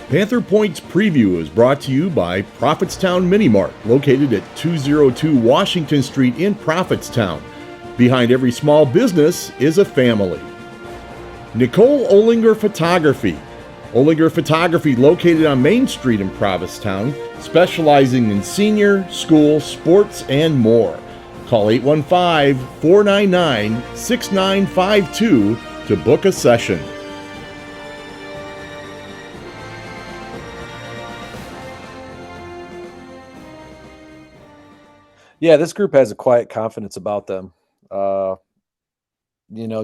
Panther Point's preview is brought to you by Prophetstown Mini Mart, located at 202 Washington Street in Prophetstown. Behind every small business is a family. Nicole Olinger Photography. Olinger Photography, located on Main Street in Prophetstown, specializing in senior, school, sports, and more. Call 815-499-6952 to book a session. Yeah, this group has a quiet confidence about them.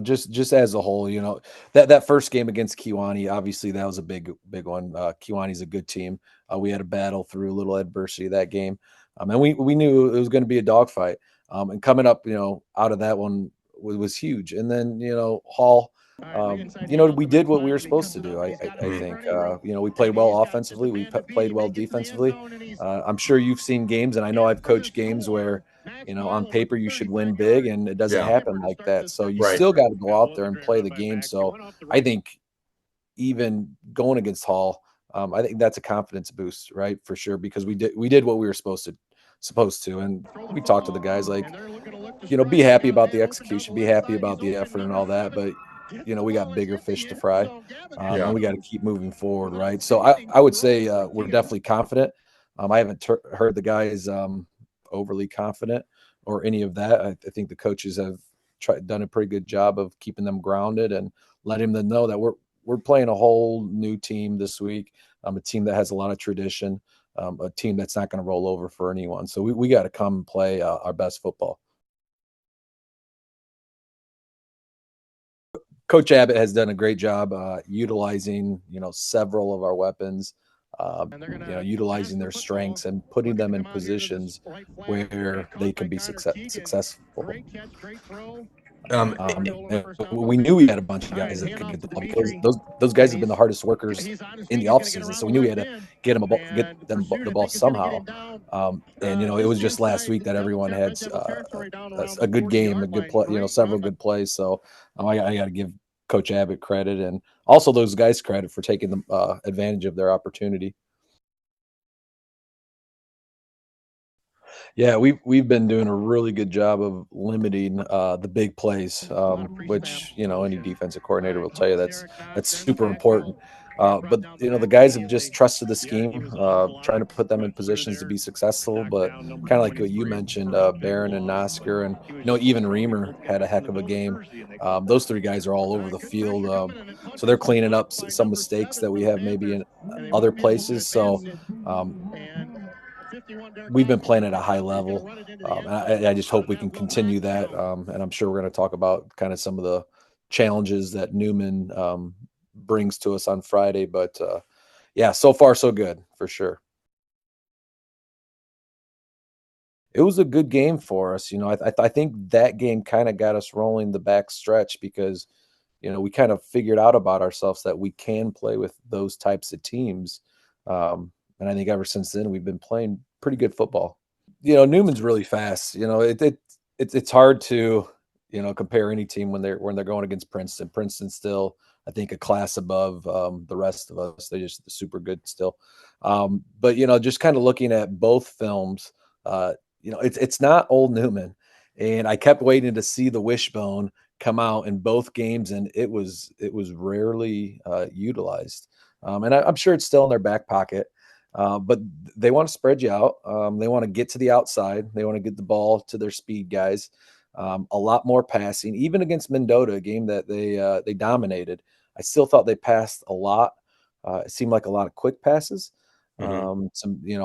Just as a whole, that first game against Kiwani, obviously that was a big one. Kiwani's a good team. We had to battle through a little adversity that game, and we knew it was going to be a dogfight. And coming up, out of that one was huge. And then Hall, we did what we were supposed to do. I think we played well offensively. We played well defensively. I'm sure you've seen games, and I know I've coached games where on paper you should win big, and it doesn't happen like that. So you still got to go out there and play the game. So I think even going against Hall, I think that's a confidence boost, right? For sure, because we did what we were supposed to. And we talked to the guys like, be happy about the execution, be happy about the effort and all that. But, we got bigger fish to fry, and we got to keep moving forward, right? So I would say we're definitely confident. I haven't heard the guys overly confident or any of that. I think the coaches have done a pretty good job of keeping them grounded and letting them know that we're playing a whole new team this week, a team that has a lot of tradition, a team that's not going to roll over for anyone. So we got to come and play our best football. Coach Abbott has done a great job utilizing, several of our weapons, utilizing their strengths and putting them in positions where they can be successful. We knew we had a bunch of guys that could get the ball because those guys have been the hardest workers in the offseason. So we knew we had to get them the ball somehow. And it was just last week that everyone had a good game, a good play, several good plays. So I got to give Coach Abbott credit and also those guys credit for taking the advantage of their opportunity. Yeah, we've been doing a really good job of limiting the big plays, which any defensive coordinator will tell you that's super important. But the guys have just trusted the scheme, trying to put them in positions to be successful. But kind of like what you mentioned, Barron and Nosker, and even Reamer had a heck of a game. Those three guys are all over the field, so they're cleaning up some mistakes that we have maybe in other places. So. We've been playing at a high level. And I just hope we can continue that. And I'm sure we're going to talk about kind of some of the challenges that Newman brings to us on Friday. But yeah, so far so good for sure. It was a good game for us. I think that game kind of got us rolling the back stretch because, we kind of figured out about ourselves that we can play with those types of teams. And I think ever since then, we've been playing pretty good football. Newman's really fast. It's hard to, compare any team when they're going against Princeton. Princeton's still, I think, a class above the rest of us. They're just super good still. But, just kind of looking at both films, it's not old Newman. And I kept waiting to see the wishbone come out in both games, and it was rarely utilized. And I'm sure it's still in their back pocket. But they want to spread you out. They want to get to the outside. They want to get the ball to their speed guys. A lot more passing, even against Mendota, a game that they dominated. I still thought they passed a lot. It seemed like a lot of quick passes, some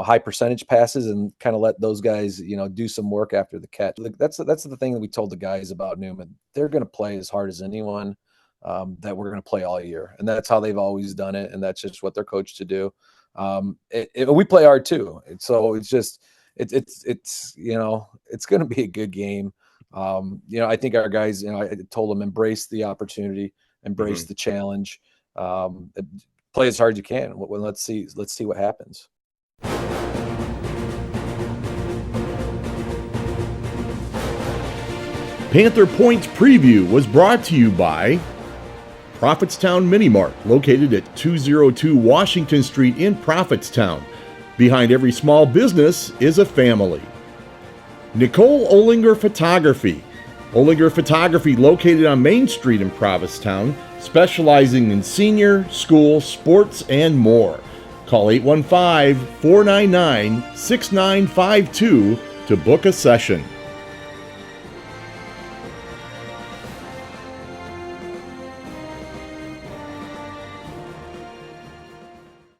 high percentage passes, and kind of let those guys do some work after the catch. Like that's the thing that we told the guys about Newman. They're going to play as hard as anyone that we're going to play all year, and that's how they've always done it, and that's just what they're coached to do. We play hard too. So it's just, it's going to be a good game. I think our guys, I told them, embrace the opportunity, embrace the challenge, play as hard as you can. Well, let's see what happens. Panther Point's preview was brought to you by Prophetstown Mini Mart, located at 202 Washington Street in Prophetstown. Behind every small business is a family. Nicole Olinger Photography. Olinger Photography, located on Main Street in Prophetstown, specializing in senior, school, sports, and more. Call 815-499-6952 to book a session.